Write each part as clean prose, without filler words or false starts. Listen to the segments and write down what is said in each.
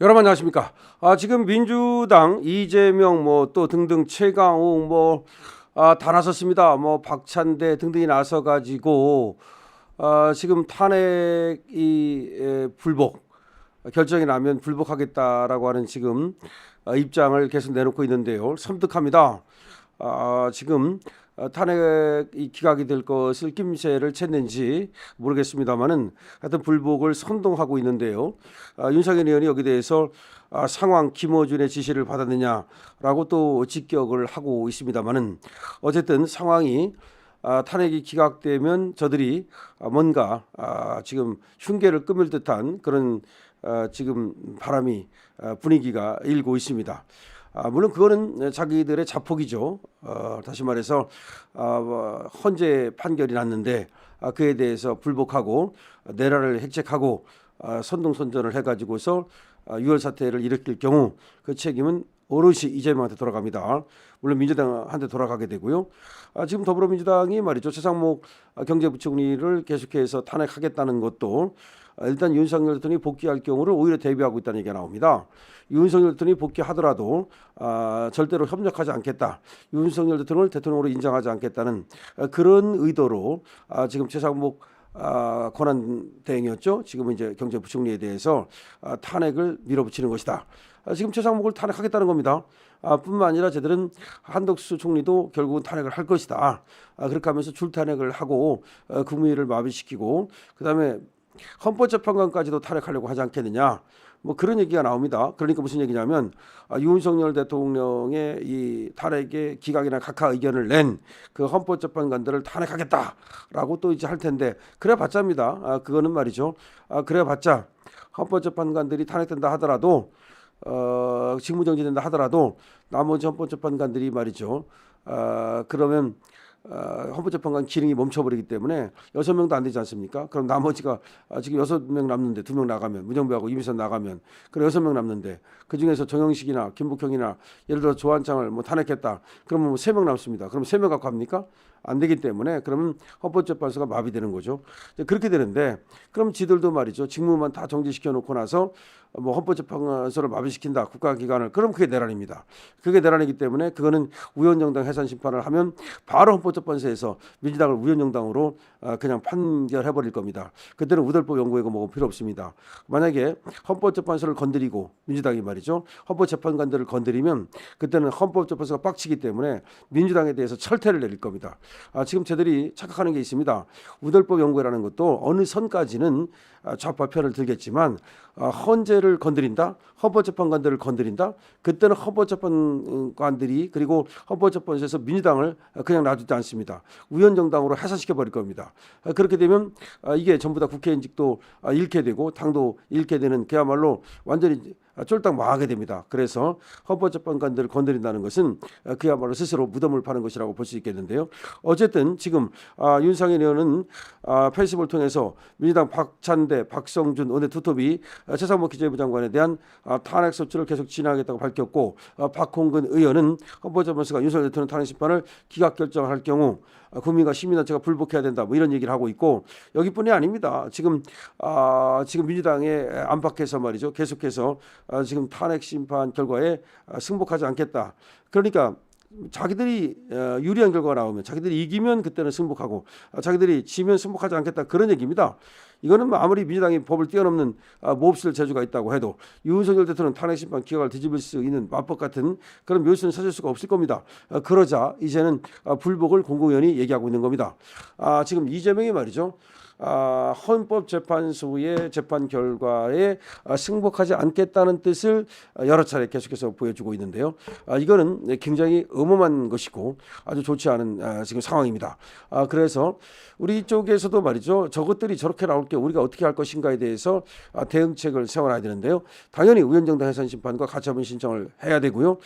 여러분 안녕하십니까? 지금 민주당 이재명 뭐 또 등등 최강욱 다 나섰습니다. 뭐 박찬대 등등이 나서 가지고 지금 탄핵 불복 결정이 나면 불복하겠다라고 하는 지금 입장을 계속 내놓고 있는데요. 섬뜩합니다. 지금 탄핵이 기각이 될 것을 낌새를 챘는지 모르겠습니다만은 하여튼 불복을 선동하고 있는데요. 윤석열 의원이 여기 대해서 상황 김어준의 지시를 받았느냐라고 또 직격을 하고 있습니다만은 어쨌든 상황이 탄핵이 기각되면 저들이 뭔가 지금 흉계를 끄물 듯한 그런 지금 바람이 분위기가 일고 있습니다. 물론 그거는 자기들의 자폭이죠. 다시 말해서 헌재 판결이 났는데 그에 대해서 불복하고 내란을 획책하고 선동선전을 해가지고서 6월 사태를 일으킬 경우 그 책임은 오롯이 이재명한테 돌아갑니다. 물론 민주당한테 돌아가게 되고요. 지금 더불어민주당이 말이죠. 최상목 경제부총리를 계속해서 탄핵하겠다는 것도 일단 윤석열 대통령이 복귀할 경우를 오히려 대비하고 있다는 얘기가 나옵니다. 윤석열 대통령이 복귀하더라도 절대로 협력하지 않겠다. 윤석열 대통령을 대통령으로 인정하지 않겠다는 그런 의도로 지금 최상목 권한대행이었죠. 지금은 이제 경제부총리에 대해서 탄핵을 밀어붙이는 것이다. 지금 최상목을 탄핵하겠다는 겁니다. 뿐만 아니라 저들은 한덕수 총리도 결국은 탄핵을 할 것이다. 그렇게 하면서 줄탄핵을 하고 국무회의를 마비시키고 그다음에 헌법재판관까지도 탄핵하려고 하지 않겠느냐. 뭐 그런 얘기가 나옵니다. 그러니까 무슨 얘기냐면 윤석열 대통령의 이 탄핵의 기각이나 각하 의견을 낸 그 헌법재판관들을 탄핵하겠다라고 또 이제 할 텐데 그래 봤자입니다. 그거는 말이죠. 그래 봤자 헌법재판관들이 탄핵된다 하더라도 직무정지된다 하더라도 나머지 헌법재판관들이 말이죠. 그러면 헌법재판관 기능이 멈춰버리기 때문에 6명도 안 되지 않습니까? 그럼 나머지가 지금 6명 남는데 2명 나가면 문정배하고 이미선 나가면 그래 6명 남는데 그중에서 정영식이나 김북형이나 예를 들어 조한창을 뭐 탄핵했다. 그러면 뭐 3명 남습니다. 그럼 3명 갖고 합니까? 안 되기 때문에 그러면 헌법재판소가 마비되는 거죠. 그렇게 되는데 그럼 지들도 말이죠. 직무만 다 정지시켜 놓고 나서 뭐 헌법재판소를 마비시킨다. 국가기관을. 그럼 그게 내란입니다. 그게 내란이기 때문에 그거는 우연정당 해산 심판을 하면 바로 헌법재판소에서 민주당을 우연정당으로 그냥 판결해버릴 겁니다. 그때는 우덜법 연구회고 뭐고 필요 없습니다. 만약에 헌법재판소를 건드리고 민주당이 말이죠. 헌법재판관들을 건드리면 그때는 헌법재판소가 빡치기 때문에 민주당에 대해서 철퇴를 내릴 겁니다. 지금 저들이 착각하는 게 있습니다. 우덜법 연구회라는 것도 어느 선까지는 좌파 편을 들겠지만 헌재를 건드린다, 헌법재판관들을 건드린다. 그때는 헌법재판관들이 그리고 헌법재판소에서 민주당을 그냥 놔두지 않습니다. 우연정당으로 해산시켜 버릴 겁니다. 그렇게 되면 이게 전부 다 국회의원직도 잃게 되고 당도 잃게 되는 그야말로 완전히 쫄딱 망하게 됩니다. 그래서 헌법재판관들을 건드린다는 것은 그야말로 스스로 무덤을 파는 것이라고 볼 수 있겠는데요. 어쨌든 지금 윤상현 의원은 페이스북을 통해서 민주당 박찬대, 박성준 원내 투톱이 최상목 기재부 장관에 대한 탄핵 소추를 계속 진행하겠다고 밝혔고 박홍근 의원은 헌법재판소가 윤석열 대통령 탄핵 심판을 기각 결정할 경우 국민과 시민단체가 불복해야 된다. 뭐 이런 얘기를 하고 있고 여기뿐이 아닙니다. 지금 민주당에 안팎에서 말이죠. 계속해서 지금 탄핵 심판 결과에 승복하지 않겠다. 그러니까 자기들이 유리한 결과가 나오면 자기들이 이기면 그때는 승복하고 자기들이 지면 승복하지 않겠다 그런 얘기입니다. 이거는 뭐 아무리 민주당이 법을 뛰어넘는 몹쓸 재주가 있다고 해도 윤석열 대통령 탄핵 심판 기각을 뒤집을 수 있는 맞법 같은 그런 묘수는 찾을 수가 없을 겁니다. 그러자 이제는 불복을 공공연히 얘기하고 있는 겁니다. 지금 이재명이 말이죠. 헌법재판소의 재판 결과에 승복하지 않겠다는 뜻을 여러 차례 계속해서 보여주고 있는데요. 이거는 굉장히 음험한 것이고 아주 좋지 않은 지금 상황입니다. 그래서 우리 쪽에서도 말이죠. 저것들이 저렇게 나올 게 우리가 어떻게 할 것인가에 대해서 대응책을 세워놔야 되는데요. 당연히 우연정당 해산 심판과 가처분 신청을 해야 되고요.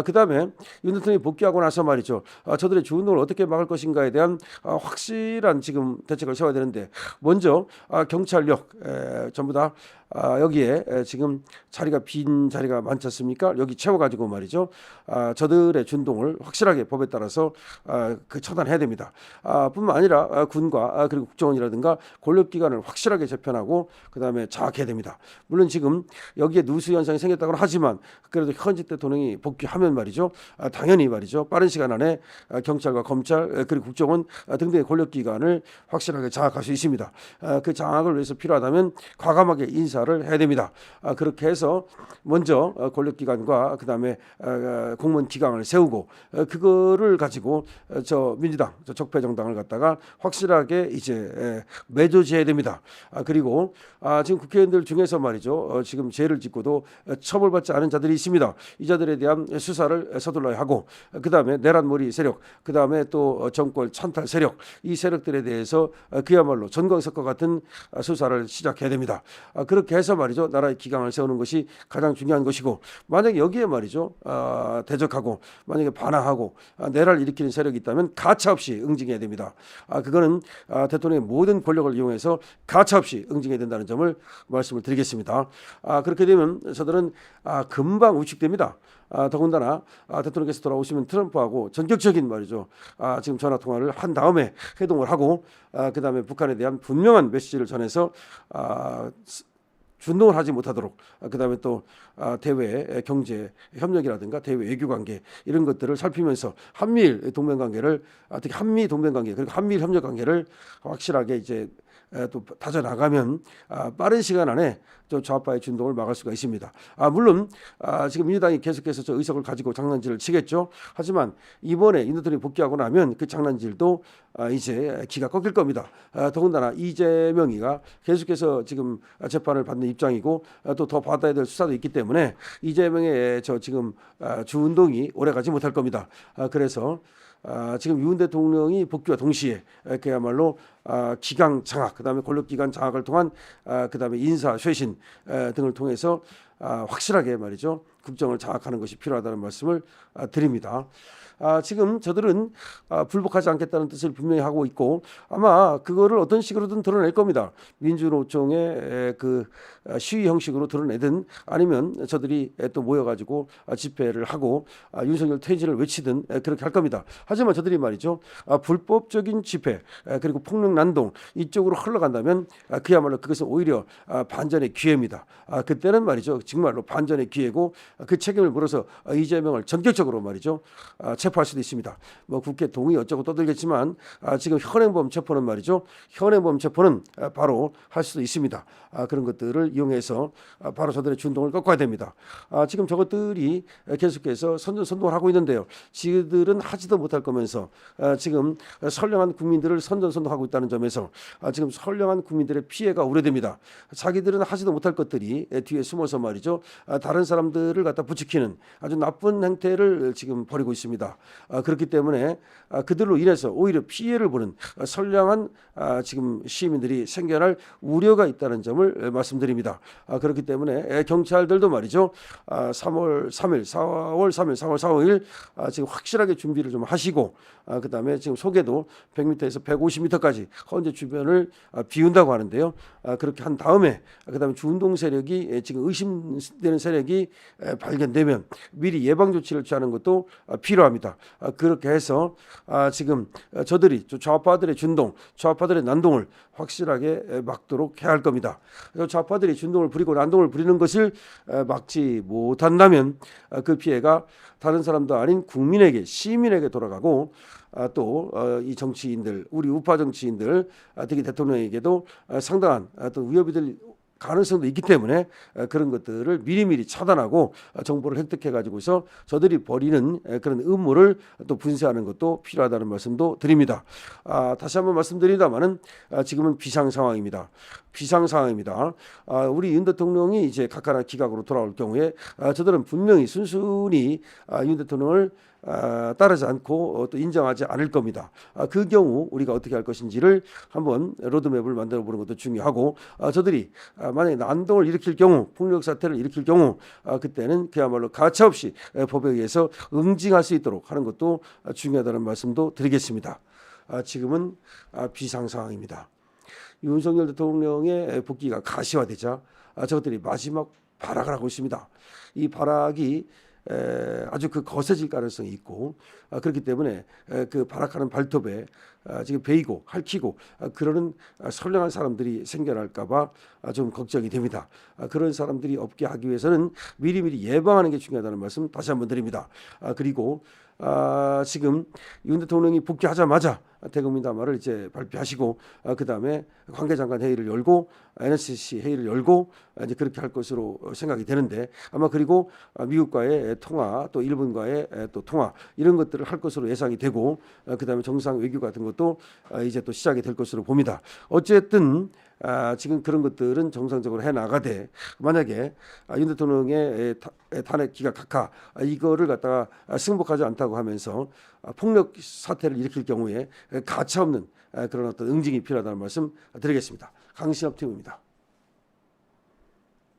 그다음에 윤 대통령이 복귀하고 나서 말이죠. 저들의 주운동을 어떻게 막을 것인가에 대한 확실한 지금 대책을 세워야 되는데 먼저 경찰력 전부 다 여기에 지금 자리가 빈 자리가 많지 않습니까? 여기 채워가지고 말이죠. 저들의 준동을 확실하게 법에 따라서 그 처단해야 됩니다. 뿐만 아니라 군과 그리고 국정원이라든가 권력기관을 확실하게 재편하고 그다음에 장악해야 됩니다. 물론 지금 여기에 누수 현상이 생겼다고는 하지만 그래도 현직 대통령이 복귀하면 말이죠. 당연히 말이죠. 빠른 시간 안에 경찰과 검찰 그리고 국정원 등등의 권력기관을 확실하게 장악할 수 있습니다. 그 장악을 위해서 필요하다면 과감하게 인사를 해야 됩니다. 그렇게 해서 먼저 권력기관과 그다음에 공무원 기강을 세우고 그거를 가지고 저 민주당 저 적폐 정당을 갖다가 확실하게 이제 매조지해야 됩니다. 그리고 지금 국회의원들 중에서 말이죠. 지금 죄를 짓고도 처벌받지 않은 자들이 있습니다. 이 자들에 대한 수사를 서둘러야 하고 그다음에 내란몰이 세력, 그다음에 또 정권 찬탈 세력, 이 세력들에 대해서 그야말로 전광석과 같은 수사를 시작해야 됩니다. 그렇게 해서 말이죠. 나라의 기강을 세우는 것이 가장 중요한 것이고 만약에 여기에 말이죠. 대적하고 만약에 반항하고 내란을 일으키는 세력이 있다면 가차없이 응징해야 됩니다. 그거는 대통령의 모든 권력을 이용해서 가차없이 응징해야 된다는 점을 말씀을 드리겠습니다. 그렇게 되면 저들은 금방 위축됩니다. 더군다나 대통령께서 돌아오시면 트럼프하고 전격적인 말이죠. 지금 전화 통화를 한 다음에 회동을 하고 그다음에 북한에 대한 분명한 메시지를 전해서 준동을 하지 못하도록 그다음에 또 대외 경제 협력이라든가 대외 외교 관계 이런 것들을 살피면서 한미일 동맹 관계를 특히 한미 동맹 관계 그리고 한미일 협력 관계를 확실하게 이제 또 다져나가면 빠른 시간 안에 저 좌파의 진동을 막을 수가 있습니다. 물론 지금 민주당이 계속해서 저 의석을 가지고 장난질을 치겠죠. 하지만 이번에 윤 대통령이 복귀하고 나면 그 장난질도 이제 기가 꺾일 겁니다. 더군다나 이재명이가 계속해서 지금 재판을 받는 입장이고 또 더 받아야 될 수사도 있기 때문에 이재명의 저 지금 주운동이 오래가지 못할 겁니다. 그래서 지금 윤 대통령이 복귀와 동시에 그야말로 기강 장악, 그다음에 권력기관 장악을 통한 그다음에 인사 쇄신 등을 통해서 확실하게 말이죠 국정을 장악하는 것이 필요하다는 말씀을 드립니다. 지금 저들은 불복하지 않겠다는 뜻을 분명히 하고 있고 아마 그거를 어떤 식으로든 드러낼 겁니다. 민주노총의 그 시위 형식으로 드러내든 아니면 저들이 또 모여가지고 집회를 하고 윤석열 퇴진을 외치든 그렇게 할 겁니다. 하지만 저들이 말이죠 불법적인 집회 그리고 폭력 난동 이쪽으로 흘러간다면 그야말로 그것은 오히려 반전의 기회입니다. 그때는 말이죠 정말로 반전의 기회고 그 책임을 물어서 이재명을 전격적으로 말이죠 체포할 수도 있습니다. 뭐 국회 동의 어쩌고 떠들겠지만 지금 현행범 체포는 말이죠. 현행범 체포는 바로 할 수도 있습니다. 그런 것들을 이용해서 바로 저들의 준동을 꺾어야 됩니다. 지금 저것들이 계속해서 선전선동을 하고 있는데요. 지들은 하지도 못할 거면서 지금 선량한 국민들을 선전선동하고 있다는 점에서 지금 선량한 국민들의 피해가 우려됩니다. 자기들은 하지도 못할 것들이 뒤에 숨어서 말이죠. 다른 사람들을 갖다 부추기는 아주 나쁜 행태를 지금 벌이고 있습니다. 그렇기 때문에 그들로 인해서 오히려 피해를 보는 선량한 지금 시민들이 생겨날 우려가 있다는 점을 말씀드립니다. 그렇기 때문에 경찰들도 말이죠. 3월 3일, 4월 3일, 4월 4일 지금 확실하게 준비를 좀 하시고 그다음에 지금 소개도 100m에서 150m까지 헌재 주변을 비운다고 하는데요. 그렇게 한 다음에 그다음에 주운동 세력이 지금 의심되는 세력이 발견되면 미리 예방 조치를 취하는 것도 필요합니다. 그렇게 해서 지금 저들이 좌파들의 준동, 좌파들의 난동을 확실하게 막도록 해야 할 겁니다. 좌파들이 준동을 부리고 난동을 부리는 것을 막지 못한다면 그 피해가 다른 사람도 아닌 국민에게 시민에게 돌아가고 또 이 정치인들 우리 우파 정치인들 특히 대통령에게도 상당한 또 위협이 될 가능성도 있기 때문에 그런 것들을 미리미리 차단하고 정보를 획득해 가지고서 저들이 벌이는 그런 음모를 또 분쇄하는 것도 필요하다는 말씀도 드립니다. 다시 한번 말씀드립니다만은 지금은 비상 상황입니다. 비상 상황입니다. 우리 윤 대통령이 이제 각하나 기각으로 돌아올 경우에 저들은 분명히 순순히 윤 대통령을 따르지 않고 또 인정하지 않을 겁니다. 그 경우 우리가 어떻게 할 것인지를 한번 로드맵을 만들어 보는 것도 중요하고 저들이 만약에 난동을 일으킬 경우 폭력 사태를 일으킬 경우 그때는 그야말로 가차없이 법에 의해서 응징할 수 있도록 하는 것도 중요하다는 말씀도 드리겠습니다. 지금은 비상 상황입니다. 윤석열 대통령의 복귀가 가시화되자 저것들이 마지막 발악을 하고 있습니다. 이 발악이 아주 그 거세질 가능성이 있고 그렇기 때문에 그 발악하는 발톱에 지금 베이고 핥히고 그러는 선량한 사람들이 생겨날까봐 좀 걱정이 됩니다. 그런 사람들이 없게 하기 위해서는 미리미리 예방하는 게 중요하다는 말씀 다시 한번 드립니다. 그리고 지금 윤 대통령이 복귀하자마자 대국민담화를 이제 발표하시고 그 다음에 관계장관 회의를 열고 NSC 회의를 열고 이제 그렇게 할 것으로 생각이 되는데 아마 그리고 미국과의 통화 또 일본과의 또 통화 이런 것들을 할 것으로 예상이 되고 그 다음에 정상 외교 같은 것도 이제 또 시작이 될 것으로 봅니다. 어쨌든 지금 그런 것들은 정상적으로 해 나가되 만약에 윤 대통령의 탄핵 기각 각하 이거를 갖다가 승복하지 않다고 하면서 폭력 사태를 일으킬 경우에 가차없는 그런 어떤 응징이 필요하다는 말씀 드리겠습니다. 강신업 팀입니다.